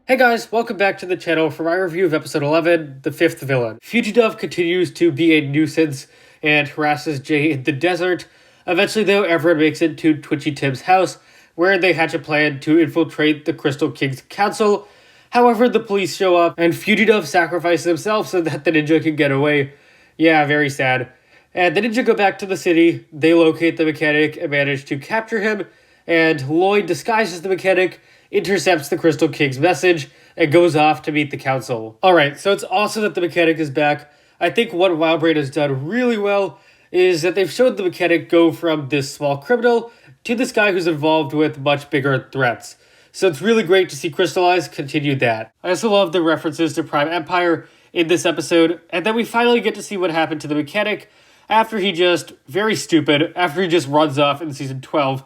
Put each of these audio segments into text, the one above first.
Hey guys, welcome back to the channel for my review of episode 11, The Fifth Villain. Fugitive continues to be a nuisance and harasses Jay in the desert. Eventually though, everyone makes it to Twitchy Tim's house, where they hatch a plan to infiltrate the Crystal King's council. However, the police show up, and Fugitive sacrifices himself so that the ninja can get away. Yeah, very sad. And the ninja go back to the city, they locate the mechanic and manage to capture him, and Lloyd disguises the mechanic, intercepts the Crystal King's message, and goes off to meet the council. Alright, so it's awesome that the mechanic is back. I think what Wildbrain has done really well is that they've showed the mechanic go from this small criminal to this guy who's involved with much bigger threats. So it's really great to see Crystalized continue that. I also love the references to Prime Empire in this episode, and then we finally get to see what happened to the mechanic after he just runs off in season 12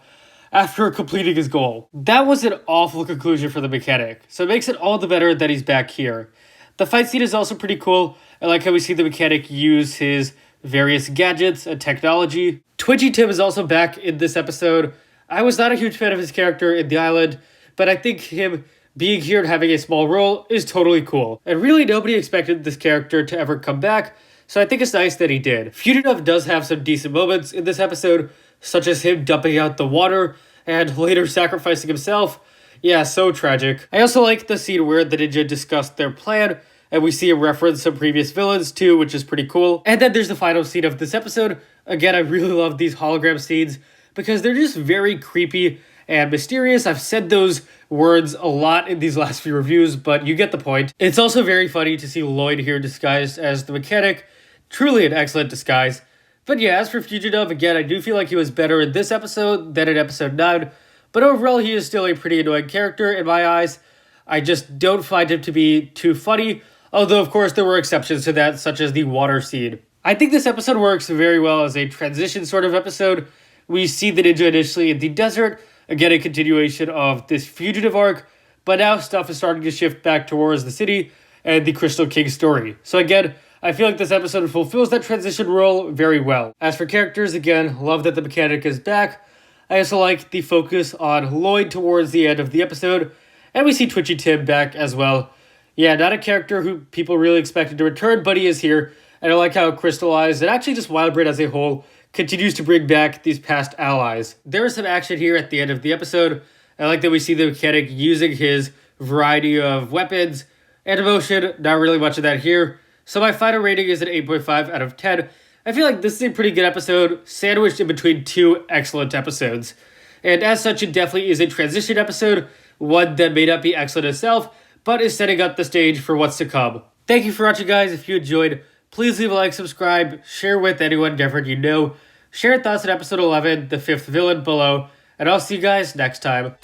after completing his goal. That was an awful conclusion for the mechanic, so it makes it all the better that he's back here. The fight scene is also pretty cool. I like how we see the mechanic use his various gadgets and technology. Twitchy Tim is also back in this episode. I was not a huge fan of his character in The Island, but I think him being here and having a small role is totally cool. And really nobody expected this character to ever come back, so I think it's nice that he did. Fugitive does have some decent moments in this episode, such as him dumping out the water and later sacrificing himself. Yeah, so tragic. I also like the scene where the ninja discussed their plan, and we see a reference to previous villains too, which is pretty cool. And then there's the final scene of this episode. Again, I really love these hologram scenes because they're just very creepy and mysterious. I've said those words a lot in these last few reviews, but you get the point. It's also very funny to see Lloyd here disguised as the mechanic. Truly an excellent disguise. But yeah, as for Fugitive, again, I do feel like he was better in this episode than in episode 9, but overall he is still a pretty annoying character in my eyes. I just don't find him to be too funny, although of course there were exceptions to that, such as the water scene. I think this episode works very well as a transition sort of episode. We see the ninja initially in the desert, again a continuation of this Fugitive arc, but now stuff is starting to shift back towards the city and the Crystal King story. So again, I feel like this episode fulfills that transition role very well. As for characters, again, love that the mechanic is back. I also like the focus on Lloyd towards the end of the episode, and we see Twitchy Tim back as well. Yeah, not a character who people really expected to return, but he is here, and I like how Crystalized, and actually just Wildbrain as a whole, continues to bring back these past allies. There is some action here at the end of the episode. I like that we see the mechanic using his variety of weapons and emotion. Not really much of that here. So my final rating is an 8.5 out of 10. I feel like this is a pretty good episode, sandwiched in between two excellent episodes. And as such, it definitely is a transition episode, one that may not be excellent itself, but is setting up the stage for what's to come. Thank you for watching, guys. If you enjoyed, please leave a like, subscribe, share with anyone different you know. Share your thoughts on episode 11, The Fifth Villain, below, and I'll see you guys next time.